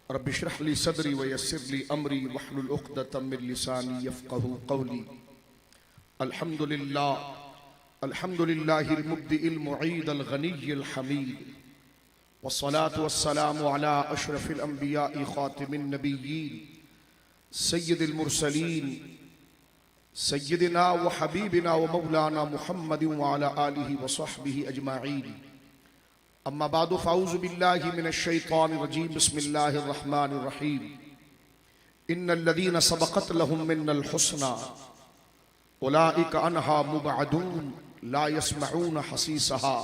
Rabbi इश्रह ली सदरी व यस्सिर ली अमरी वहलुल उक़दतम मिन लिसानी यफ़क़हू क़ौली। अल्हम्दुलिल्लाहिल मुब्दिइल मुईदिल गनिय्यिल हमीद वस्सलातु वस्सलामु अला अशरफिल अंबिया'i ख़ातिमिन नबिय्यीन सय्यिदिल मुरसलीन सय्यिदिना व हबीबिना व मौलाना मुहम्मदिन व अला आलिहि व सहबिहि अजमाईन। अम्मा बादु फ़अऊज़ु बिल्लाहि मिनश शैतानिर रजीम। बिस्मिल्लाहिर रहमानिर रहीम। इन्नल लज़ीना सबक़त लहुम मिन्नल हुस्ना उलाइका अन्हा मुबअदून ला यस्मऊन हसीसहा।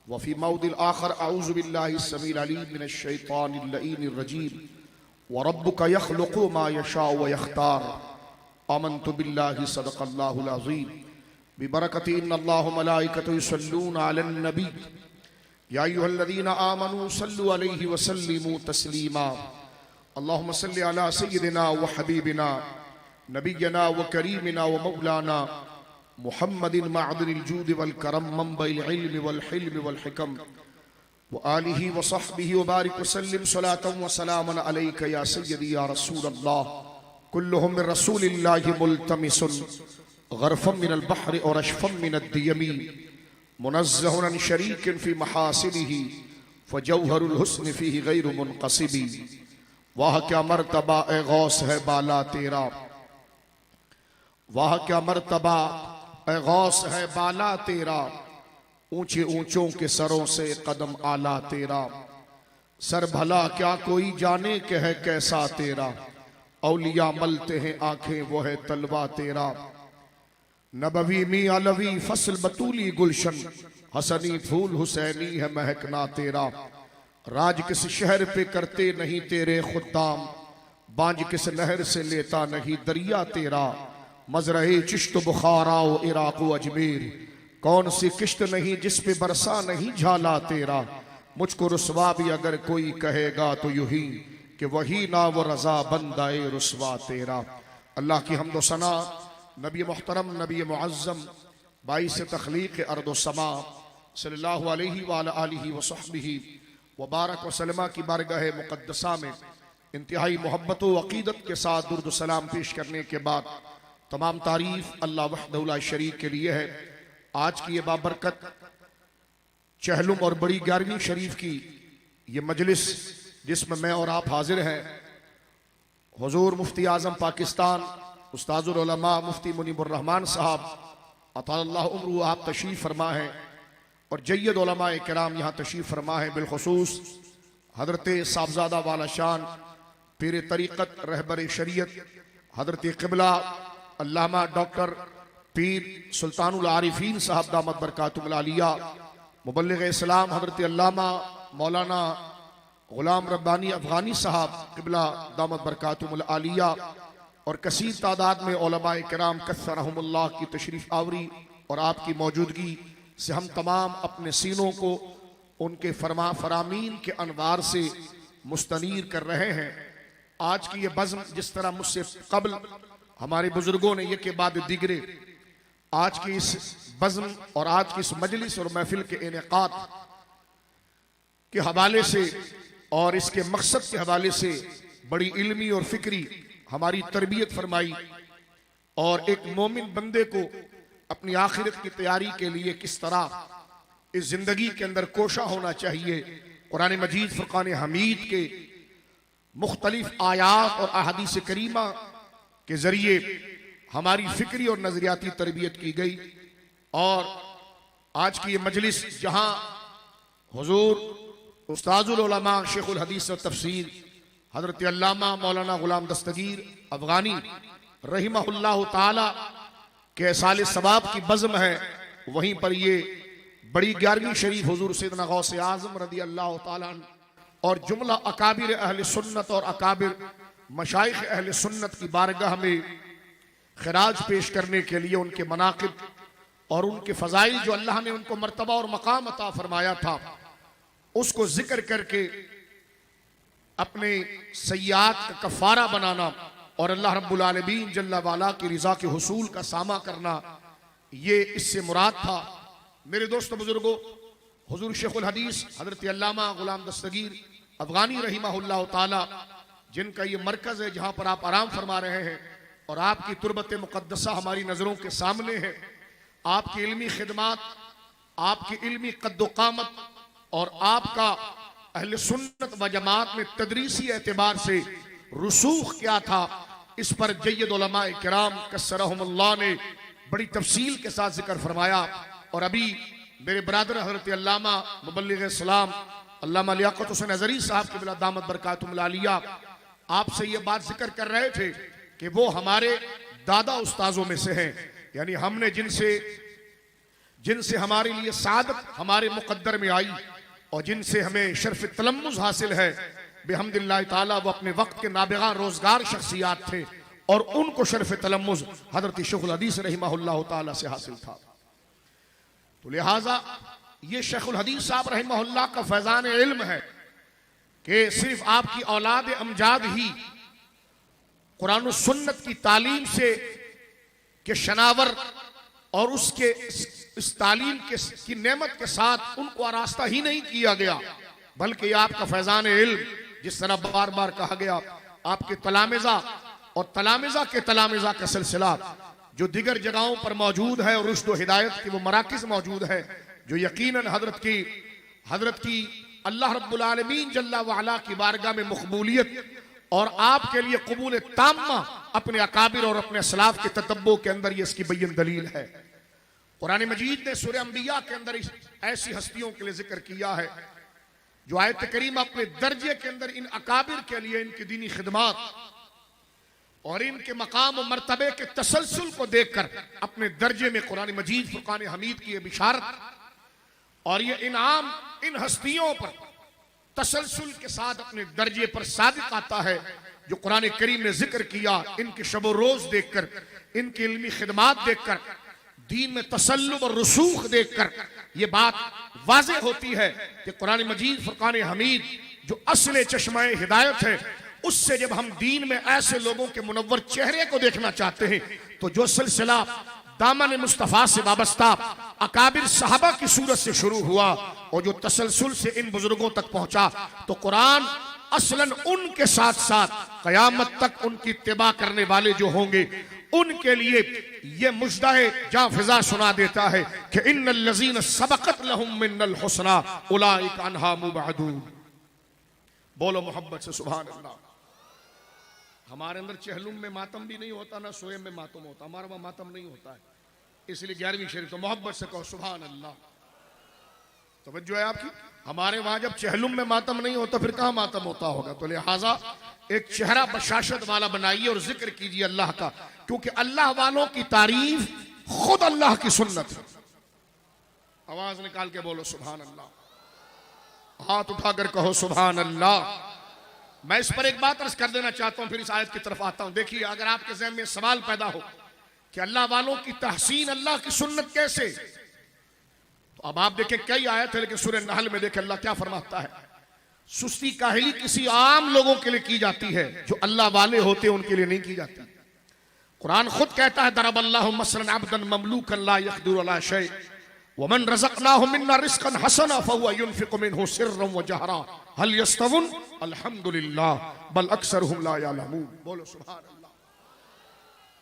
व फ़ी मौदिल आखर अऊज़ु बिल्लाहिस समीइल अलीम मिनश शैतानिर लईनिर रजीम। व रब्बुका यख़्लुक़ु मा यशाअ व यख्तार। आमन्तु बिल्लाहि सदक़ल्लाहुल अज़ीम। बिबरकति इन्नल्लाह व मलाइकतहु युसल्लूना अलन नबी या अय्युहल्लज़ीना आमनू सल्लु अलैहि व सल्लिमू तस्लीमा। अल्लाहुम्मा सल्लि अला सय्यिदिना व हबीबिना नबिय्यना व करीमिना व मौलाना मुहम्मदिन मअदिनिल जूदि वल करम मंबइल इल्मि वल हिल्मि वल हिकम व आलिहि व सहबिहि व बारिक व सल्लिम सलातन व सलामन अलैका या सय्यदी या रसूलल्लाह। कुल्लुहुम मिन रसूलिल्लाहि मुल्तमिसुन गरफम मिनल बहरि और अशफम मिनद दियमी मुनज़्ज़हुन अन शरीकिन फ़ी महासिनिही फ़जौहरुल हुस्न फ़ीही गैरु मुनक़सिबी। वाह क्या मर्तबा ए गौस है बाला तेरा, वाह क्या मर्तबा ए गौस है बाला तेरा। ऊंचे ऊंचों के सरों से कदम आला तेरा। सर भला क्या कोई जाने के है कैसा तेरा। औलिया मलते हैं आंखें वो है तलवा तेरा। नबवी मी अलवी फसल बतूली गुलशन हसनी फूल हुसैनी है महकना तेरा। राज किस शहर पे करते नहीं तेरे खुद्दाम, बांझ किस नहर से लेता नहीं दरिया तेरा। मजरहे चिश्त बुखारा व इराक व अजमेर, कौन सी किश्त नहीं जिस पे बरसा नहीं झाला तेरा। मुझको रुसवा भी अगर कोई कहेगा तो यूं ही कि वही ना वो रजा बंदाए रुसवा तेरा। अल्लाह की हम्द व सना नबी मुहतरम नबी मुअज़्ज़म बाइस तख्लीक़ अर्द व समा सल्लल्लाहु अलैहि व अला आलिहि व सहबिहि व बारक व सल्लमा की बारगाह मुक़द्दसा में इंतहाई मोहब्बत व अक़ीदत के साथ दुरूद व सलाम पेश करने के बाद तमाम तारीफ़ अल्लाह वहदहु ला शरीक के लिए है। आज की ये बाबरकत चहलुम और बड़ी 11वीं शरीफ की ये मजलिस जिसमें मैं और आप हाजिर हैं, हुज़ूर मुफ्ती आज़म पाकिस्तान उस्ताज़ुल उलमा मुफ्ती मुनीबुर रहमान साहब अताल्लाहु उम्रहु आप तशरीफ़ फरमा है और जय्यद उलमा किराम यहाँ तशरीफ़ फरमा है। बिलखुसूस हज़रत साहबज़ादा वाला शान पीर तरीक़त रहबर शरीयत हज़रत क़िबला अल्लामा डॉक्टर पीर सुल्तानुल आरिफीन साहब दामत बरकातुहुल आलिया, मुबल्लिग़ इस्लाम हज़रत अल्लामा मौलाना ग़ुलाम रब्बानी अफ़ग़ानी साहब क़िबला दामत बरकातुहुल आलिया और कसीर तादाद में उलमाए किराम कस्सरहुमुल्लाह की तशरीफ़ आवरी और आपकी मौजूदगी से हम तमाम अपने सीनों को उनके फरामीन के अनवार से मुस्तनीर कर रहे हैं। आज की ये बज़्म जिस तरह मुझसे कबल हमारे बुजुर्गों ने ये के बाद दिगरे आज की इस बज़्म और आज की इस मजलिस और महफिल के इनेक़ाद के हवाले से और इसके मकसद के हवाले से बड़ी इल्मी और फिक्री हमारी तरबियत फरमाई और एक मोमिन बंदे को अपनी आखिरत की तैयारी के लिए किस तरह इस जिंदगी के अंदर कोशा होना चाहिए। कुरान मजीद फुरकान हमीद के मुख्तलिफ आयात और अहादीस करीमा के जरिए हमारी फिक्री और नजरियाती तरबियत की गई। और आज की ये मजलिस जहां हुजूर उस्ताजुल उलमा शेखुल हदीस व तफसीर हजरत अल्लामा मौलाना गुलाम दस्तगीर अफ़ग़ानी रहिमहुल्लाह ताला के साले सवाब की बज़्म है, वहीं पर ये बड़ी 11वीं शरीफ हुजूर सैयदना गौसे आज़म रज़ी अल्लाह ताला अन्हु और जुमला अकाबिर अहले सुन्नत और अकाबिर मशाइख अहले सुन्नत की बारगाह में खिराज पेश करने के लिए उनके मनाक़िब और उनके फ़ज़ाइल जो अल्लाह ने उनको मर्तबा और मकाम अता फरमाया था उसको जिक्र करके अपने सय्यात का कफ़ारा बनाना और अल्लाह रब्बुल आलमीन जल्ला वाला की रिज़ा के हुसूल का सामा करना, ये इससे मुराद था। मेरे दोस्तों बुजुर्गों, हुजूर शेखुल हदीस हज़रत अल्लामा ग़ुलाम दस्तगीर अफगानी रहीमहुल्लाह ताला, जिनका ये मरकज है जहां पर आप आराम फरमा रहे हैं और आपकी तुरबत मुकद्दसा हमारी नजरों के सामने है। आपकी इल्मी खिदमात, आपकी इल्मी कद्दोकामत और आपका अहले सुन्नत व जमात में तदरीसी एतबार से रुसूख क्या था, इस पर जय्यद उलमाए किराम कसरहुमुल्लाह ने बड़ी तफसील के साथ जिक्र फरमाया। और अभी मेरे बरादर हज़रत अल्लामा मुबल्लिग़ इस्लाम अल्लामा लियाक़त हुसैन अज़हरी साहब की बिला दामत बरकातुहुल आलिया आपसे ये बात जिक्र कर रहे थे कि वो हमारे दादा उस्ताजों में से हैं, यानी हमने जिनसे हमारे लिए सादत हमारे मुक़द्दर में आई और जिनसे हमें शर्फ तलम्मुज़ हासिल है, बिहम्दिल्लाह ताला वो अपने वक्त के नाबिगा रोजगार शख्सियात थे और उनको शर्फ तलम्मुज़ हज़रत शेखुल हदीस रहिमहुल्लाह ताला से हासिल था। तो लिहाजा ये शेखुल हदीस साहब रहिमहुल्लाह का फैज़ान इल्म है कि सिर्फ आपकी औलाद अमजाद ही कुरान और सुन्नत की तालीम से के शनावर और उसके इस तालीम की नेमत के साथ उनको आरास्ता ही नहीं किया गया, बल्कि आपका फैज़ान इल्म, जिस तरह बार बार कहा गया, आपके तलामिज़ा और तलामिज़ा के तलामिज़ा का सिलसिला जो दिगर जगहों पर मौजूद है और रुश्द व हिदायत की वो मराकिज़ मौजूद है, जो यकीनन हजरत की अल्लाह रब्बुल आलमीन जल्ला व अला की बारगाह में मकबूलियत और आपके लिए कबूल ताम्मा अपने अकाबिर और अपने असलाफ के ततब्बो के अंदर ये इसकी बय्यन दलील है। कुरान मजीद ने सूरह अंबिया के अंदर ऐसी हस्तियों के लिए जिक्र किया है जो आयत करीमा अपने दर्जे के अंदर इन अकाबिर के लिए इनकी दीनी खिदमात और इनके मकाम और मर्तबे के तसलसल को देखकर अपने दर्जे में कुरान मजीद फुरकान हमीद की बिशारत और ये इनाम इन हस्तियों पर तसलसल के साथ अपने दर्जे पर सादिक आता है जो कुरान करीम ने जिक्र किया। इनके शबो रोज देखकर, इनकी इल्मी खिदमात देखकर, दीन में तसल्लुब और रसूख देखकर ये बात वाज़ेह होती है कि कुरान मजीद फुरकान हमीद जो असले चश्माए हिदायत है, उससे जब हम दीन में ऐसे लोगों के मुनव्वर चेहरे को देखना चाहते हैं तो जो सिलसिला दामन मुस्तफ़ा से वाबस्ता अकाबिर साहबा की सूरत से शुरू हुआ और जो तसलसल से इन बुजुर्गों तक पहुंचा, तो कुरान असलन उनके साथ साथ क़यामत तक उनकी इत्तिबा करने वाले जो होंगे उनके लिए ये मुजदाए जा फिजा सुना देता है कि इन्नल लज़ीना सबक़त लहुम मिन्नल हुस्ना उलाइका अन्हा मुबअदून। बोलो मोहब्बत से सुभान अल्लाह। हमारे अंदर चहलुम में मातम भी नहीं होता, ना सोएब में मातम होता, हमारे वहां मातम नहीं होता है, इसलिए 11वीं शरीफ तो मोहब्बत से कहो सुभान अल्लाह। तवज्जो है आपकी। हमारे वहां जब चहलुम में मातम नहीं होता फिर कहां मातम होता होगा। तो लिहाजा एक चेहरा बशाशत वाला बनाइए और जिक्र कीजिए अल्लाह का, क्योंकि अल्लाह वालों की तारीफ खुद अल्लाह की सुन्नत है। आवाज निकाल के बोलो सुभान अल्लाह, हाथ उठाकर कहो सुभान अल्लाह। मैं इस पर एक बात अर्ज कर देना चाहता हूं, फिर इस आयत की तरफ आता हूं। देखिए, अगर आपके ज़हन में सवाल पैदा हो कि अल्लाह वालों की तहसीन अल्लाह की सुन्नत कैसे, तो अब आप देखें कई आयत है, लेकिन सूरह नहल में देखें अल्लाह क्या फरमाता है। सुस्ती काहिली किसी आम लोगों के लिए की जाती है, जो अल्लाह वाले होते हैं उनके लिए नहीं की जाती। कुरान खुद कहता है दरबल्लाहु मसलन अब्दन ममलूकन ला यक़दिरु अला शै वमन रज़क़नाहु मिन्ना रिज़क़न हसना फहुवा युनफ़िक़ु मिन्हु सिर्रन व जहरा हल यस्तवुन अल्हम्दुलिल्लाह बल अक्सरुहुम ला यअलमून। बोलो सुभान अल्लाह।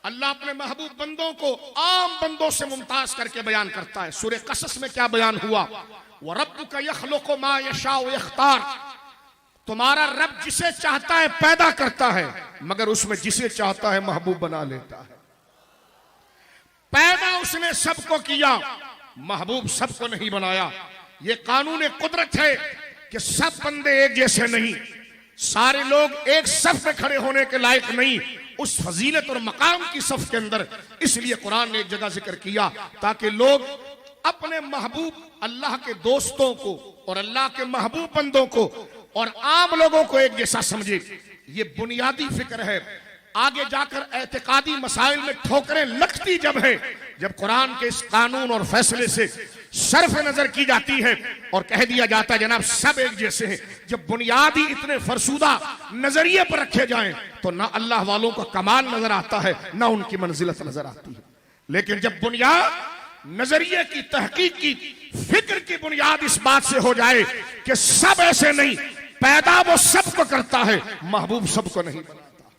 अल्लाह अपने महबूब बंदों को आम बंदों से मुमताज करके बयान करता है। सूरह कसस में क्या बयान हुआ, व रब्बुका यख़लुक़ु मा यशाउ व यख्तार, तुम्हारा रब जिसे चाहता है पैदा करता है, मगर उसमें जिसे चाहता है महबूब बना लेता है। पैदा उसने सबको किया, महबूब सबको नहीं बनाया। ये कानून कुदरत है कि सब बंदे एक जैसे नहीं, सारे लोग एक सफ में खड़े होने के लायक नहीं उस फजीलत और मकाम की सफ के अंदर। इसलिए कुरान ने एक जगह जिक्र किया ताकि लोग अपने महबूब अल्लाह के दोस्तों को और अल्लाह के महबूब बंदों को और आम लोगों को एक जैसा समझे। ये बुनियादी फिक्र है। आगे जाकर एतकादी मसाइल में ठोकरें लगती जब है, जब कुरान के इस कानून और फैसले से सर्फ नजर की जाती है और कह दिया जाता है जनाब सब एक जैसे हैं। जब बुनियादी इतने फरसूदा नजरिए पर रखे जाएं तो ना अल्लाह वालों का कमाल नजर आता है, ना उनकी मंजिलत नजर आती है। लेकिन जब बुनियाद नजरिए की तहकीक की फिक्र की बुनियाद इस बात से हो जाए कि सब ऐसे नहीं, पैदा वो सबको करता है, महबूब सबको नहीं बनाता।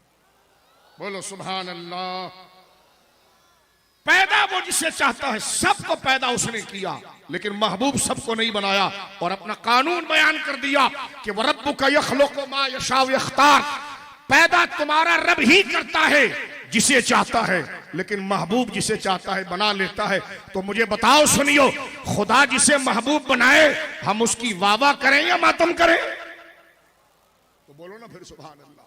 बोलो सुभान अल्लाह। पैदा वो जिसे चाहता है, सबको पैदा उसने किया, लेकिन महबूब सबको नहीं बनाया। और अपना कानून बयान कर दिया कि वह रब्बुका यखलुकु मा यशा व यख्तार, पैदा तुम्हारा रब ही करता है जिसे चाहता है, लेकिन महबूब जिसे चाहता है बना लेता है। तो मुझे बताओ, सुनियो, खुदा जिसे महबूब बनाए हम उसकी वाह करें या मातम करें? तो बोलो ना फिर सुभान अल्लाह।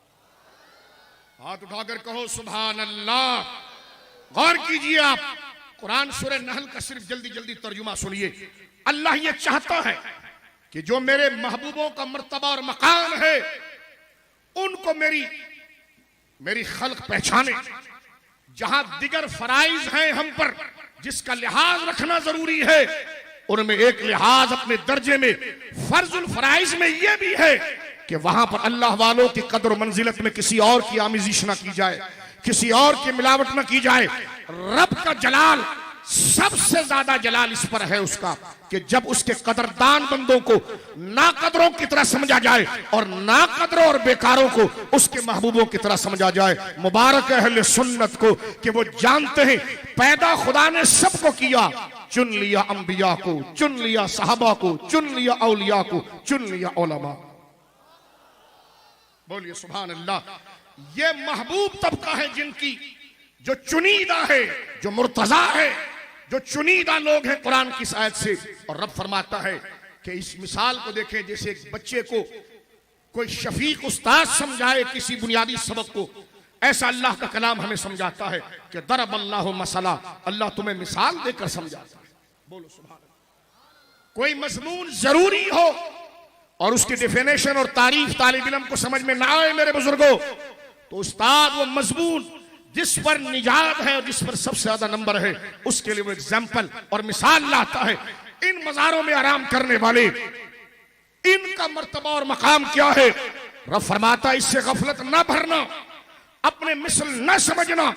हाथ उठाकर कहो सुभान अल्लाह। गौर कीजिए आप, कुरान सूरह नहल का सिर्फ जल्दी जल्दी तर्जुमा सुनिए। अल्लाह ये चाहता है कि जो मेरे महबूबों का मर्तबा और मकाम है उनको मेरी खल्क पहचाने। जहां दिगर फराइज हैं हम पर जिसका लिहाज रखना जरूरी है, उनमें एक लिहाज अपने दर्जे में फर्जुल फराइज में यह भी है कि वहां पर अल्लाह वालों की कदर मंजिलत में किसी और की आमिजिश ना की जाए, किसी और की मिलावट न की जाए। रब का जलाल, सबसे ज्यादा जलाल इस पर है उसका कि जब उसके कदरदान बंदों को नाकदरों की तरह समझा जाए और नाकदरों और बेकारों को उसके महबूबों की तरह समझा जाए। मुबारक अहले सुन्नत को कि वो जानते हैं पैदा खुदा ने सबको किया, चुन लिया अंबिया को, चुन लिया सहाबा को, चुन लिया औलिया को, चुन लिया उलमा। बोलिए सुभान अल्लाह। ये महबूब तबका है जिनकी जो चुनीदा है, जो मुर्तजा है, जो चुनीदा लोग हैं कुरान की आयत से। और रब फरमाता है कि इस मिसाल को देखें, जैसे एक बच्चे को कोई शफीक उस्ताद समझाए किसी बुनियादी सबक को, ऐसा अल्लाह का कलाम हमें समझाता है कि दरब अल्लाहु मसला, अल्लाह तुम्हें मिसाल देकर समझाता है। बोलो सुभान अल्लाह। कोई मजमून जरूरी हो और उसकी डेफिनेशन और तारीफ तालिब इल्म को समझ में ना आए मेरे बुजुर्गों, तो उस्ताद वो मजमून जिस पर निजात है और जिस पर सबसे ज्यादा नंबर है उसके लिए वो एग्जाम्पल और मिसाल लाता है। इन मज़ारों में आराम करने वाले, इनका मर्तबा और मकाम क्या है? रब फरमाता इससे गफलत ना भरना, अपने मिसल न समझना,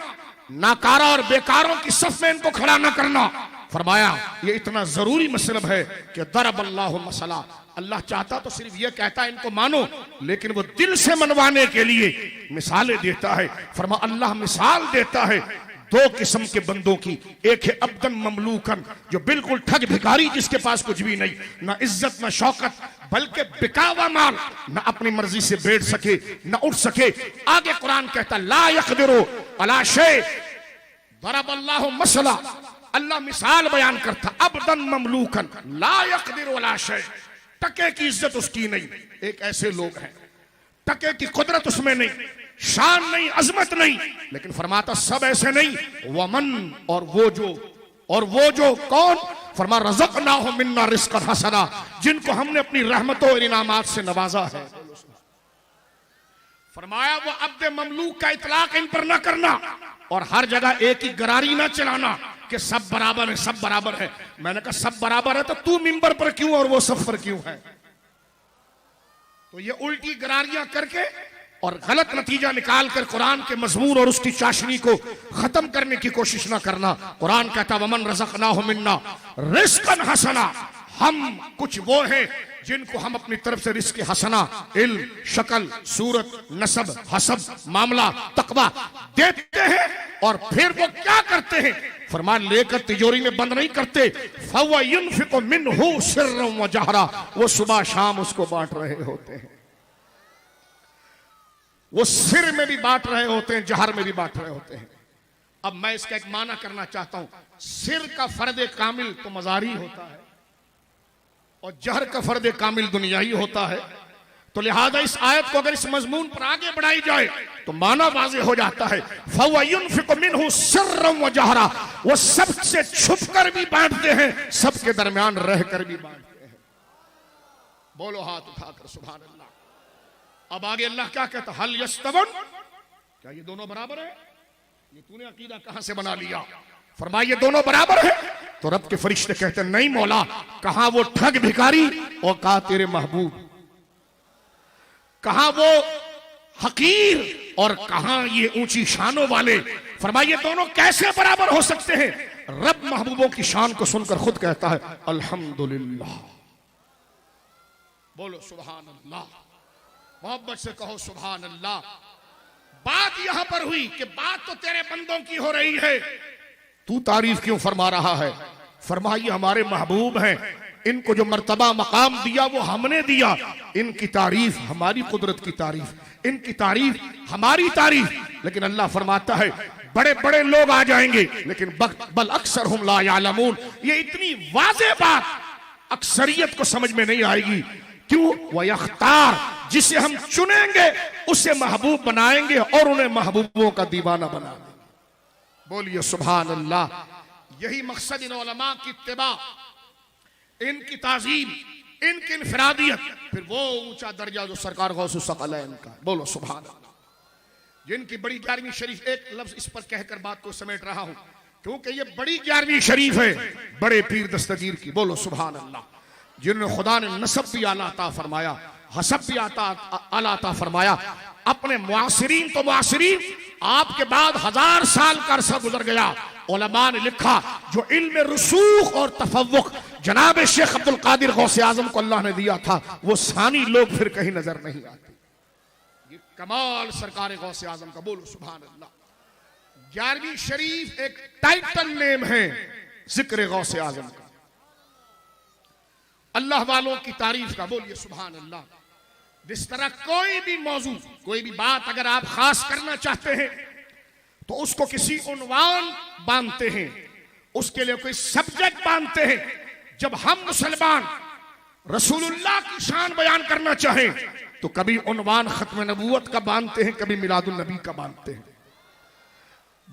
नाकारा और बेकारों की सफ में इनको खड़ा न करना। फरमाया ये इतना जरूरी मसलब है कि दरब अल्लाहु मसला, अल्लाह चाहता तो सिर्फ ये कहता इनको मानो, लेकिन वो दिल से मनवाने के लिए मिसालें देता है। फरमा अल्लाह मिसाल देता है दो किस्म के बंदों की, एक है अब्दन ममलूकन, जो बिल्कुल ठग भिखारी, जिसके पास कुछ भी नहीं, ना इज्जत ना शौकत, बल्कि बिकावा माल, ना अपनी मर्जी से बैठ सके ना उठ सके। आगे कुरान कहता ला यक़दिरु अला शै, दरब अल्लाहु मसला, अल्लाह मिसाल बयान करता अब्दन ममलूकन ला यक़दिरु अला शै, टके की इज्जत उसकी नहीं। एक ऐसे लोग हैं टके की कुदरत उसमें नहीं, शान नहीं, अजमत नहीं, लेकिन फरमाता सब ऐसे नहीं। वमन, और वो जो कौन? फरमा रज़क़नाहु मिन्ना रिज़्क़न हसना, जिनको हमने अपनी रहमतों और इनामात से नवाजा है। फरमाया वो अब्द ममलूक का इतलाक इन पर ना करना और हर जगह एक ही गरारी ना चलाना कि सब बराबर है, सब बराबर है। मैंने कहा सब बराबर है तो तू मिंबर पर क्यों और वो सब पर क्यों है? तो ये उल्टी गरारियां करके और गलत नतीजा निकाल कर कुरान के मजमून और उसकी चाशनी को खत्म करने की कोशिश ना करना। कुरान कहता वमन रज़क़नाहु मिन्ना रिज़्क़न हसना, हम कुछ वो हैं जिनको हम अपनी तरफ से रिज़्क़ हसना, इल्म, शक्ल, सूरत, नसब, हसब, मामला, तकवा देते हैं। और फिर वो क्या करते हैं? फरमान लेकर तिजोरी में बंद नहीं करते, फहुव युनफ़िक़ु मिन्हु सिर्रन व जहरा, वो सुबह शाम उसको बांट रहे होते हैं। वो सिर में भी बांट रहे होते हैं, जहर में भी बांट रहे होते हैं। अब मैं इसका एक माना करना चाहता हूं। सिर का फर्द कामिल तो मजारी होता है और जहर का फर्द कामिल दुनियाई होता है। तो लिहाजा इस आयत को अगर इस मजमून पर आगे बढ़ाई जाए तो माना वाज़ेह हो जाता है। फहुव युनफ़िक़ु मिन्हु सिर्रन व जहरा, वो सबसे छुप कर भी बांटते हैं, सबके दरमियान रह कर भी बांटते हैं। बोलो हाथ उठाकर सुभान अल्लाह। अब आगे अल्लाह क्या कहता? हल यस्तवन, क्या ये दोनों बराबर है? ये तूने अकीदा कहां से बना लिया? फरमाया ये दोनों बराबर है। तो रब के फरिश्ते कहते नहीं मौला, कहां वो ठग भिखारी और कहा तेरे महबूब, कहां वो हकीर और कहां ये ऊंची शानों वाले। फरमाया ये दोनों कैसे बराबर हो सकते हैं? रब महबूबों की शान को सुनकर खुद कहता है अल्हम्दुलिल्लाह। बोलो सुभान अल्लाह। मोहब्बत से कहो सुभान अल्लाह। बात यहां पर हुई कि बात तो तेरे बंदों की हो रही है, तू तारीफ क्यों फरमा रहा है? फरमाइए हमारे महबूब हैं, इनको जो मर्तबा मकाम दिया वो हमने दिया, इनकी तारीफ हमारी कुदरत की तारीफ, इनकी तारीफ हमारी तारीफ। लेकिन अल्लाह फरमाता है बड़े बड़े लोग आ जाएंगे लेकिन बल अक्सर हुम ला यालमून, ये इतनी वाज़ेह बात अक्सरियत को समझ में नहीं आएगी। क्यों? वयख्तार, जिसे हम चुनेंगे उसे महबूब बनाएंगे और उन्हें महबूबों का दीवाना बना देंगे। बोलिए सुभान अल्लाह। यही मकसद इन उलमा की इत्तिबा, इनकी ताजीम, इनकी इनफरादियत, फिर वो ऊंचा दर्जा जो सरकार गौस सकलैन का। बोलो सुभान अल्लाह। जिनकी बड़ी 11वीं शरीफ, एक लफ्ज इस पर कहकर बात को समेट रहा हूं क्योंकि ये बड़ी 11वीं शरीफ है बड़े पीर दस्तगीर की। बोलो सुभान अल्लाह। जिन्होंने खुदा ने नसब भी आला अता फरमाया, हसब भी आला अता फरमाया। अपने मुआसिरीन तो मुआसिरीन, आपके बाद 1000 साल का अरसा गुजर गया, उलमा ने लिखा जो इल्म रुसूख और तफव्वुक जनाब शेख अब्दुल कादिर गौसे आजम को अल्लाह ने दिया था, वो सानी लोग फिर कहीं नजर नहीं आते। ये कमाल सरकार गौसे आजम का। बोलो सुभान अल्लाह। 11वीं शरीफ एक टाइटल नेम है जिक्र गौसे आजम का, अल्लाह वालों की तारीफ का। बोलिए सुभान अल्लाह। जिस तरह कोई भी मौजू, कोई भी बात अगर आप खास करना चाहते हैं तो उसको किसी उन्वान बांधते हैं, उसके लिए कोई सब्जेक्ट बांधते हैं। जब हम मुसलमान रसूलुल्लाह की शान बयान करना चाहें तो कभी उन्वान खत्म नबूवत का बांधते हैं, कभी मिलादुल नबी का बांधते हैं।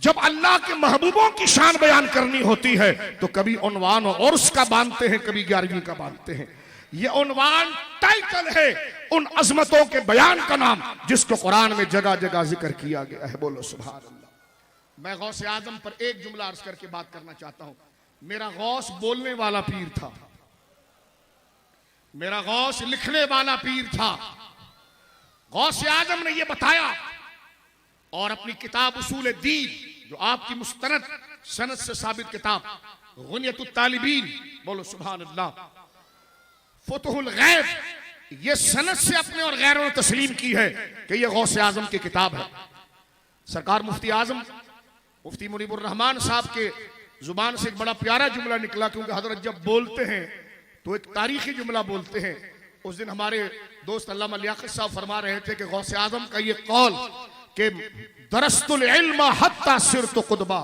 जब अल्लाह के महबूबों की शान बयान करनी होती है तो कभी उन्वान और उसका बांधते हैं, कभी 11वीं का बांधते हैं। ये उन्वान टाइटल है उन अजमतों के बयान का नाम जिसको कुरान में जगह जगह जिक्र किया गया है। बोलो सुभान अल्लाह। मैं गौसे आजम पर एक जुमला अर्ज करके बात करना चाहता हूं। मेरा गौस बोलने वाला पीर था, मेरा गौस लिखने वाला पीर था। गौसे आजम ने यह बताया और अपनी किताब उसूल दीन, जो आपकी मुस्तनद सनद से साबित किताब गुनियतुत तालिबीन, बोलो सुभान अल्लाह, फुतहुल गैब, ये सनद से अपने और गैरों ने तस्लीम की है कि यह गौसे आजम की किताब है। सरकार मुफ्ती आजम मुफ्ती मुनीबुर रहमान साहब के जुबान से एक बड़ा प्यारा जुमला निकला, क्योंकि हजरत जब बोलते हैं तो एक तारीखी जुमला बोलते हैं। उस दिन हमारे दोस्त अल्लामा लियाकत साहब फरमा रहे थे कि गौसे आजम का ये कौल कि दरस्तुल इल्म हत्ता सिरतु कुतबा,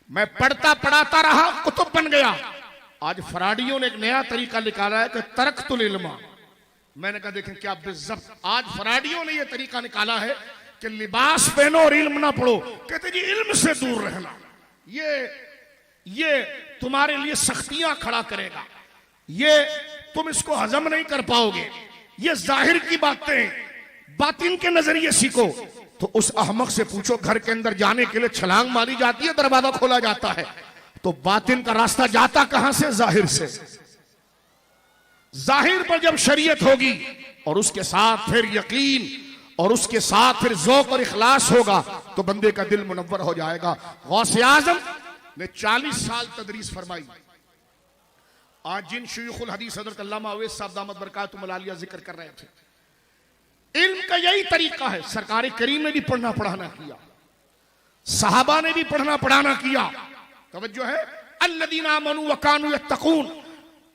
मैं पढ़ता पढ़ाता रहा कुतुब बन गया। आज फराडियों ने एक नया तरीका निकाला है कि तरक्तुल इल्मा। मैंने कहा देखें क्या बेइज्जत, आज फराडियों ने यह तरीका निकाला है कि लिबास पहनो और इल्म ना पढ़ो। कहते जी इल्म से दूर रहना ये तुम्हारे लिए सख्तियां खड़ा करेगा, ये तुम इसको हजम नहीं कर पाओगे, ये जाहिर की बातें, बातिन के नजरिए सीखो। तो उस अहमक से पूछो, घर के अंदर जाने के लिए छलांग मारी जाती है, दरवाजा खोला जाता है, तो बातिन का रास्ता जाता कहां से? जाहिर से। जाहिर पर जब शरीयत होगी और उसके साथ फिर यकीन और उसके साथ फिर ज़ौक़ और इखलास होगा तो बंदे का दिल मुनव्वर हो जाएगा। गौसे आज़म ने 40 साल तदरीस फरमाई। आज जिन शयूखुल हदीस हज़रत अल्लामा अवैस साहब दामत बरकातुहुल आलिया जिक्र कर रहे थे, इल्म का यही तरीका है। सरकार करीम ने भी पढ़ना पढ़ाना किया, सहाबा ने भी पढ़ना पढ़ाना किया। तवज्जो है, अल्लज़ीना आमनू व कानू यत्तकून।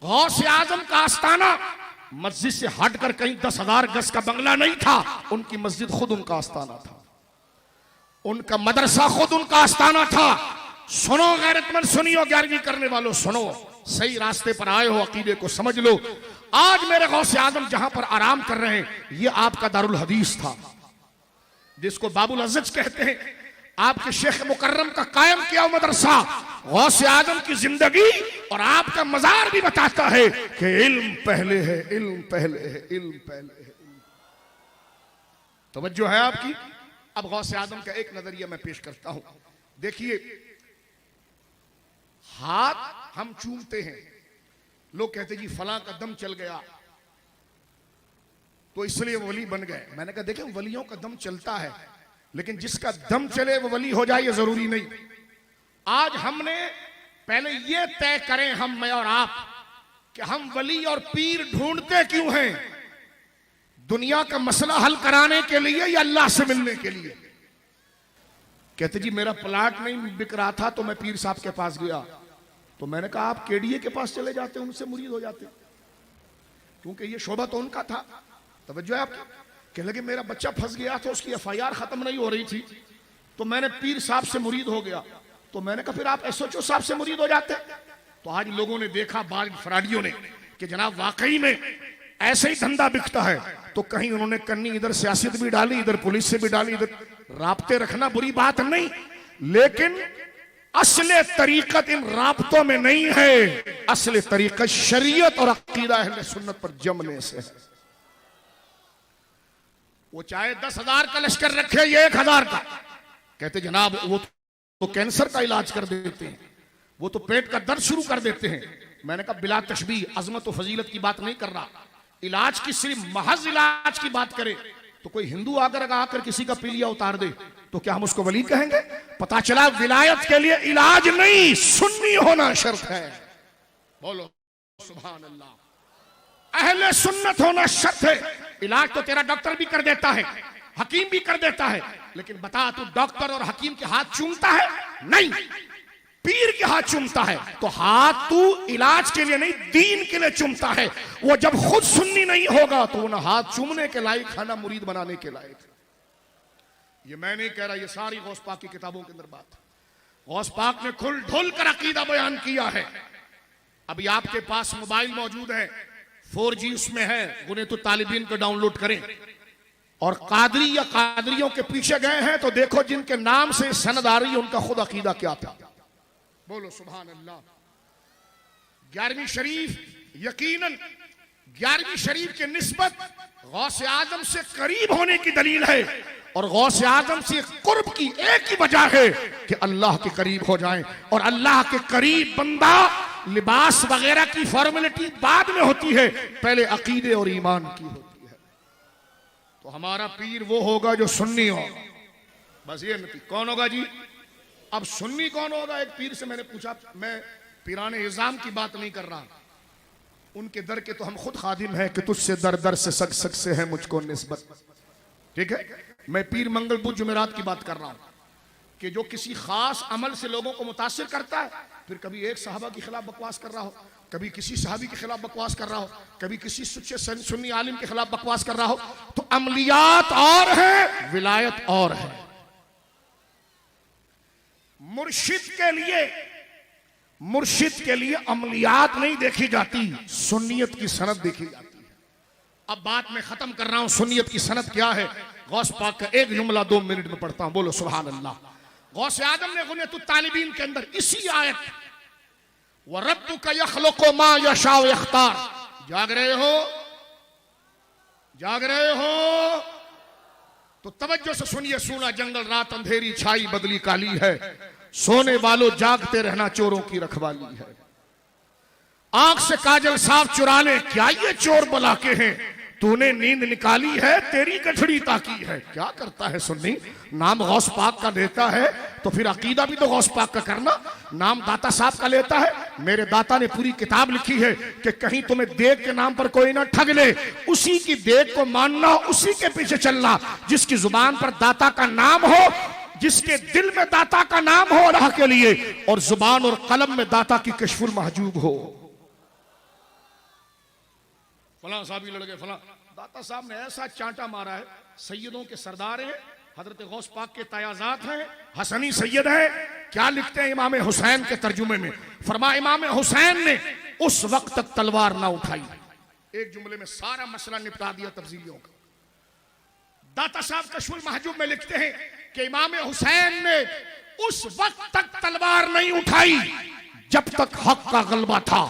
गौसे आज़म का आस्ताना मस्जिद से हटकर कहीं 10,000 गज का बंगला नहीं था, उनकी मस्जिद खुद उनका आस्ताना था, उनका मदरसा खुद उनका आस्ताना था। सुनो गैरतमंद, सुनियो 11वीं करने वालों, सुनो, सही रास्ते पर आए हो, अकीदे को समझ लो। आज मेरे गौसे आजम जहां पर आराम कर रहे हैं, ये आपका दारुल हदीस था, जिसको बाबुल अज़्ज़ज कहते हैं। आपके शेख मुकर्रम का कायम किया मदरसा गौसे आजम की जिंदगी और आपका मजार भी बताता है कि इल्म पहले है, इल्म पहले है, इल्म पहले है। तवज्जो है आपकी। अब गौसे आजम का एक नजरिया मैं पेश करता हूं। देखिए, हाथ हम चूमते हैं, लोग कहते जी फलां का दम चल गया तो इसलिए वली बन गए। मैंने कहा देखें, वलियों का दम चलता है, लेकिन जिसका दम चले वो वली हो जाए ये जरूरी नहीं। आज हमने पहले ये तय करें, हम, मैं और आप, कि हम वली और पीर ढूंढते क्यों हैं। दुनिया का मसला हल कराने के लिए या अल्लाह से मिलने के लिए? कहते जी मेरा प्लाट नहीं बिक रहा था तो मैं पीर साहब के पास गया। तो मैंने कहा आप केडीए के पास चले जाते, उनसे मुरीद हो जाते, क्योंकि ये शोभा तो उनका था। तवज्जो है आपकी? कहने लगे मेरा बच्चा फंस गया था, उसकी एफआईआर खत्म नहीं हो रही थी, तो मैंने पीर साहब से मुरीद हो गया। तो मैंने कहा फिर आप एसएचओ साहब से मुरीद हो जाते। तो आज लोगों ने देखा, बाल फराडियों ने, कि जनाब वाकई में ऐसे ही धंधा बिकता है। तो कहीं उन्होंने कन्नी इधर सियासत भी डाली, इधर पुलिस से भी डाली, इधर राब्ते रखना बुरी बात नहीं, लेकिन असले तरीकत इन राब्तों में नहीं है। असले तरीकत शरीयत और अकीदा अहले सुन्नत पर जमने से है। वो चाहे 10,000 का लश्कर रखे या 1,000 का, कहते जनाब वो तो कैंसर का इलाज कर देते हैं, वो तो पेट का दर्द शुरू कर देते हैं। मैंने कहा बिला तशबीह अजमत और फजीलत की बात नहीं कर रहा, इलाज की सिर्फ महज इलाज की बात करे। तो कोई हिंदू आकर किसी का पीलिया उतार दे तो क्या हम उसको वली कहेंगे? पता चला विलायत के लिए इलाज नहीं, सुन्नी होना शर्त है। बोलो सुभान अल्लाह। अहले सुन्नत होना शर्त है। इलाज तो तेरा डॉक्टर भी कर देता है, हकीम भी कर देता है, लेकिन बता तू डॉक्टर और हकीम के हाथ चूमता है? नहीं, पीर के हाथ चूमता है। तो हाथ तू इलाज के लिए नहीं, दीन के लिए चूमता है। वो जब खुद सुन्नी नहीं होगा तो वो ना हाथ चूमने के लायक है, ना मुरीद बनाने के लायक। ये मैं नहीं कह रहा, ये सारी गौस पाक की किताबों के अंदर बात है। गौस पाक ने खुल ढुल कर अकीदा बयान किया है। अभी आपके पास मोबाइल मौजूद है, 4G उसमें है, गुने तो तालिबीन को डाउनलोड करें। और कादरी या कादरियों के पीछे गए हैं तो देखो जिनके नाम से सनद आ रही है उनका खुद अकीदा क्या था। बोलो सुभान अल्लाह। 11वीं शरीफ यकीनन 11वीं शरीफ की निस्बत गौसे आजम से करीब होने की दलील है। और गौसे आजम से कुर्ब की एक ही वजह है कि अल्लाह के करीब हो जाएं। और अल्लाह के करीब बंदा लिबास वगैरह की फॉर्मेलिटी बाद में होती है, पहले अकीदे और ईमान की होती है। तो हमारा पीर वो होगा जो सुन्नी होगा, बस ये नहीं। कौन होगा जी? अब सुन्नी कौन होगा? एक पीर से मैंने पूछा, मैं पीराने इज़ाम की बात नहीं कर रहा, उनके दर के तो हम खुद खादिम हैं कि तुझसे दर दर से सग सग से है मुझको निस्बत। ठीक है, मैं पीर मंगलपुर जुमेरात की बात कर रहा हूं कि जो किसी खास अमल से लोगों को मुतासिर करता है, फिर कभी एक साहबा के खिलाफ बकवास कर रहा हो, कभी किसी साहबी के खिलाफ बकवास कर रहा हो, कभी किसी सच्चे सुन्नी आलिम के खिलाफ बकवास कर रहा हो। तो अमलियात और है, विलायत और है। मुर्शिद के लिए अमलियात नहीं देखी जाती, सुन्नियत की सनद देखी जाती है। अब बात मैं खत्म कर रहा हूं, सुन्नियत की सनद क्या है। गौस पाक का एक जुमला 2 मिनट में पढ़ता हूं, बोलो सुभान अल्लाह। गौस आदम ने गुनियतुत तालिबीन के अंदर इसी आयत व रब्बुका यखलुकु मा यशा व यख्तार, जाग रहे हो? जाग रहे हो? तो तवज्जो से सुनिए। सूना जंगल रात अंधेरी छाई बदली काली है, सोने वालों जागते रहना चोरों की रखवाली है। आंख से काजल साफ चुरा ले, क्या ये चोर बला के हैं? तूने नींद निकाली है, तेरी गठड़ी ताकी है। क्या करता है सुन्नी? नाम गौस पाक का लेता है तो फिर अकीदा भी तो गौस पाक का करना। नाम दाता साहब का लेता है, मेरे दाता ने पूरी किताब लिखी है कि कहीं तुम्हें देख के नाम पर कोई ना ठग ले, उसी की देख को मानना, उसी के पीछे चलना। जिसकी जुबान पर दाता का नाम हो, जिसके दिल में दाता का नाम हो अल्लाह के लिए, और जुबान और कलम में दाता की कशफुल महजूब हो। फलां साहब ही लड़के फलां, दाता साहब ने ऐसा चांटा मारा है, सैयदों के सरदार हैं, हजरत गौस पाक के तयाजात हैं, हसनी सैयद है। क्या लिखते हैं इमाम हुसैन के तर्जुमे में? फरमा इमाम हुसैन ने उस वक्त तक तलवार ना उठाई। एक जुमले में सारा मसला निपटा दिया तफसीलियों का। दाता साहब कशफुल महजूब में लिखते हैं कि इमाम हुसैन ने उस वक्त तक तलवार नहीं उठाई जब तक हक का गलबा था,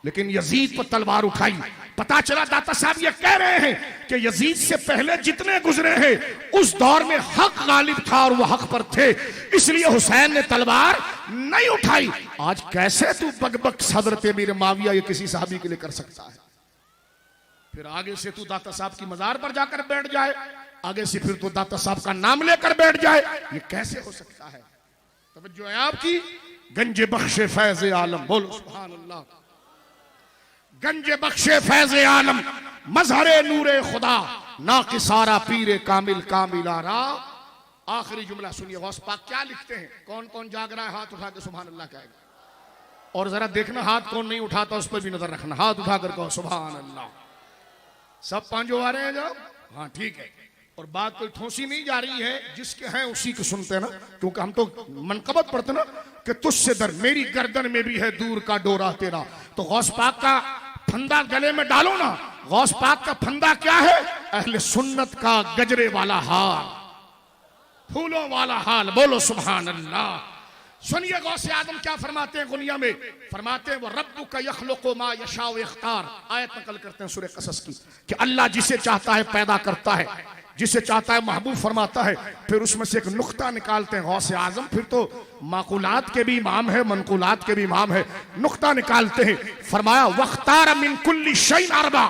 लेकिन यजीद पर तलवार उठाई। पता चला दाता साहब ये कह रहे हैं कि यजीद से पहले जितने गुजरे हैं उस दौर में हक गालिब था और वो हक पर थे, इसलिए हुसैन ने तलवार नहीं उठाई। आज कैसे तू बकबक हज़रत अमीर माविया ये किसी साहबी के लिए कर सकता है? फिर आगे से तू दाता साहब की मजार पर जाकर बैठ जाए, आगे से फिर तो दाता साहब का नाम लेकर बैठ जाए, ये कैसे हो सकता है? तवज्जो है आपकी। गंजे बख्शे फैज़े आलम, बोलो सुभान अल्लाह। गंजे बख्शे फैज़े आलम, मजहरे नूरे खुदा, ना किसारा पीरे कामिल कामिलारा। आखिरी जुमला सुनिए, गौस पाक क्या लिखते हैं। कौन कौन जाग रहा है हाथ उठा के सुभान अल्लाह कहेगा। और जरा देखना हाथ कौन नहीं उठाता उस पर भी नजर रखना। हाथ उठाकर कहो सुभान अल्लाह। सब पांचों आ रहे हैं जब, हाँ ठीक है। और बात कोई ठोसी नहीं जा रही है, जिसके हैं उसी को सुनते ना, क्योंकि हम तो मनकबत पढ़ते ना कि तुझसे दर मेरी गर्दन में भी है दूर का डोरा तेरा। तो गौस पाक का फंदा गले में डालो ना। गौस पाक का फंदा क्या है? अहले सुन्नत का गजरे वाला हाल, फूलों वाला हाल। बोलो सुभान अल्लाह। सुनिए गौसे आदम क्या फरमाते हैं दुनिया में। फरमाते हैं वो रब्बु का यखलुकु मा यशा व यख्तार। आयत नकल करते हैं सूरह कसस की कि अल्लाह जिसे चाहता है पैदा करता है, जिसे चाहता है महबूब फरमाता है। फिर उसमें से एक नुक्ता निकालते हैं गौसे आजम। फिर तो माकुलात के भी इमाम है, मनकुलात के भी इमाम है। नुक्ता निकालते हैं, फरमाया वख्तार मिन कुल्ली शैइन अरबा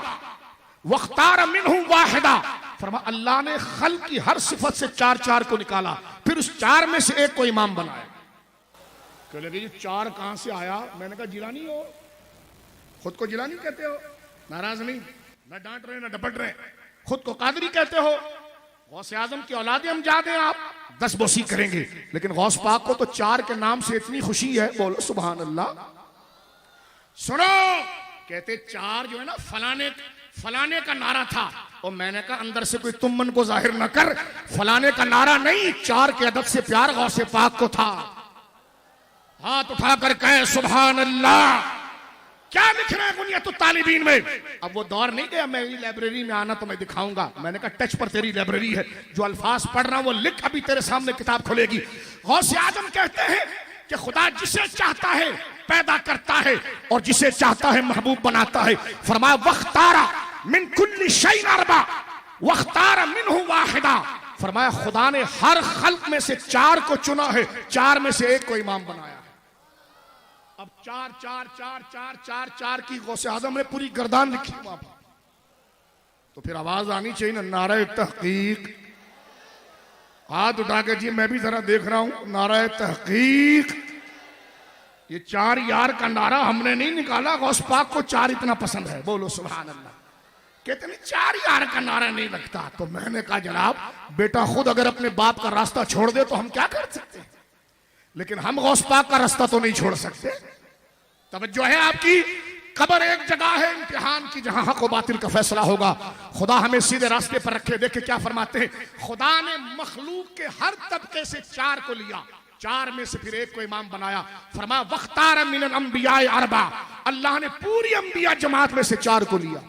वख्तार मिनहु वाहिदा। फरमाया अल्लाह ने खल की हर सिफत से चार चार को निकाला, फिर उस चार में से एक को इमाम बनाया। कहने लगे ये चार कहां से आया? मैंने कहा जिलानी हो, खुद को जिलानी कहते हो, नाराज नहीं, न डांट रहे न डपट रहे, खुद को कादरी कहते हो। गौसे आजम की औलादे हम जा दें आप 10 बोसी करेंगे, लेकिन गौस पाक को तो चार के नाम से इतनी खुशी है। बोलो सुभान अल्लाह। सुनो, कहते चार जो है ना फलाने का नारा था। और मैंने कहा अंदर से कोई तुम मन को जाहिर न कर, फलाने का नारा नहीं, चार के अदद से प्यार गौसे पाक को था। हाथ उठाकर कहे सुभान अल्लाह। क्या लिख रहे हैं बुनियाद तालिबीन में? अब वो दौर नहीं गया मेरी लाइब्रेरी में आना तो मैं दिखाऊंगा। मैंने कहा टच पर तेरी लाइब्रेरी है, जो अल्फाज पढ़ रहा हूं वो लिख, अभी तेरे सामने किताब खुलेगी। गौसे आजम कहते हैं कि खुदा जिसे चाहता है पैदा करता है और जिसे चाहता है महबूब बनाता है। फरमाया वख्तारा मिन कुल्ली शैइन अरबा वख्तारा मिनहु वाहिदा। फरमाया खुदा ने हर खल्क में से चार को चुना है, चार में से एक को इमाम बनाया। अब चार चार चार चार चार चार की गौसे आजम ने पूरी गर्दान लिखी वहां पर। तो फिर आवाज आनी चाहिए ना, नारे तहकीक। हाथ उठा के जी मैं भी जरा देख रहा हूं, नारे तहकीक। ये चार यार का नारा हमने नहीं निकाला, गौस पाक को चार इतना पसंद है। बोलो सुभान अल्लाह। कहते नहीं चार यार का नारा नहीं लगता। तो मैंने कहा जनाब बेटा खुद अगर अपने बाप का रास्ता छोड़ दे तो हम क्या कर सकते हैं, लेकिन हम गौस पाक का रास्ता तो नहीं छोड़ सकते। तवज्जो है आपकी। कब्र एक जगह है इम्तिहान की, जहां हक व बातिल का फैसला होगा। खुदा हमें सीधे रास्ते पर रखे। देखे क्या फरमाते हैं, खुदा ने मखलूक के हर तबके से चार को लिया, चार में से फिर एक को इमाम बनाया। फरमाया वख्तार मिनल अंबिया अरबा। अल्लाह ने पूरी अंबिया जमात में से चार को लिया।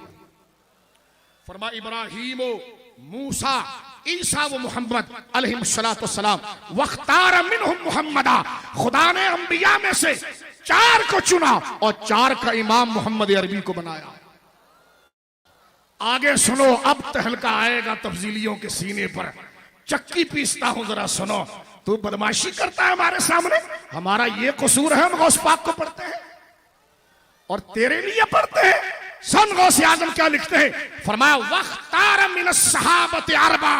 फरमाया इब्राहीम, मूसा, ईसा व मोहम्मद अलैहिस्सलातु वस्सलाम वख्तार मिनहुम मुहम्मदा। खुदा ने अंबिया में से चार को चुना और चार का इमाम मोहम्मद अरबी को बनाया। आगे सुनो, अब तहलका आएगा तफजीलियों के सीने पर। चक्की पीसता हूं, जरा सुनो। तू बदमाशी करता है हमारे सामने, हमारा ये कसूर है, हम गौस पाक को पढ़ते हैं और तेरे लिए पढ़ते हैं। सन गौसे आजम क्या लिखते हैं। फरमाया वख्तार मिनस सहाबत अरबा।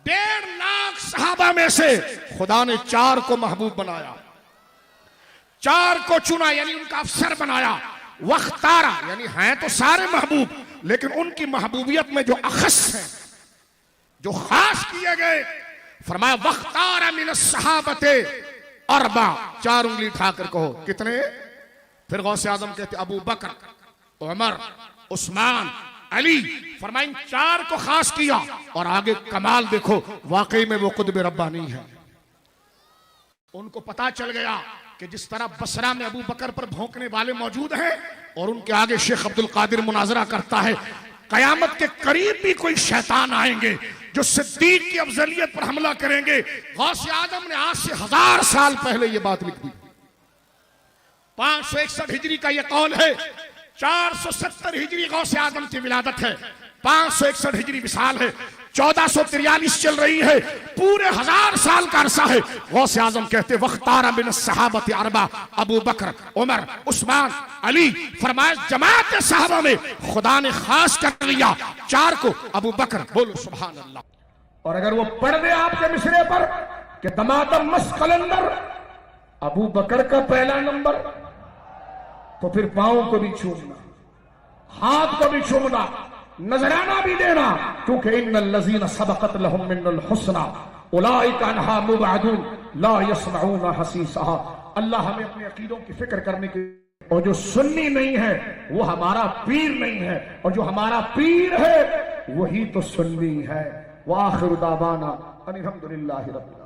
1.5 लाख सहाबा में से खुदा ने चार को महबूब बनाया, चार को चुना यानी उनका अफसर बनाया। वख्तारा यानी हैं तो सारे महबूब, लेकिन उनकी महबूबियत में जो अखस है, जो खास किए गए। फरमाया वख्तारा मिनस सहाबत अरबा। 4 उंगली उठाकर कहो कितने। फिर गौसे आजम कहते अबू बकर, उमर, उस्मान, अली। फरमाया इन 4 को खास किया। और आगे कमाल देखो, वाकई में वो कुतुब रब्बानी है। उनको पता चल गया कि जिस तरह बसरा में अबू बकर पर भौंकने वाले मौजूद हैं और उनके आगे शेख अब्दुल कादिर मुनाजरा करता है, कयामत के करीब भी कोई शैतान आएंगे जो सिद्दीक की अफजलियत पर हमला करेंगे। गौसे आजम ने आज से 1000 साल पहले ये बात लिख दी। 561 हिजरी का यह कौल है, 470 हिजरी गौसे आजम की विलादत है, 561 हिजरी विसाल है, 1443 चल रही है, पूरे 1000 साल का अरसा है। गौसे आजम कहते वख्तारा मिन सहाबत अरबा अबू बकर, उमर, उस्मान, अली। फरमाया जमात सहाबा में खुदा ने खास कर लिया 4 को, अबू बकर। बोलो सुभान अल्लाह। और अगर वो पढ़ दे आपके मिसरे पर कि तमातम मस कलंदर अबू बकर का पहला नंबर, तो फिर पांव को भी छूमना, हाथ को भी छूमना, नजराना भी देना, क्योंकि इन्नल लज़ीना सबक़त लहुम मिनल हुस्ना उलाइका अन्हा मुबअदून ला यस्मऊना हसीसहा। अल्लाह हमें अपने अकीदों की फिक्र करने की, और जो सुन्नी नहीं है वो हमारा पीर नहीं है, और जो हमारा पीर है वही तो सुन्नी है। व आखिरु दावाना अनिल हम्दुलिल्लाहि रब्बिल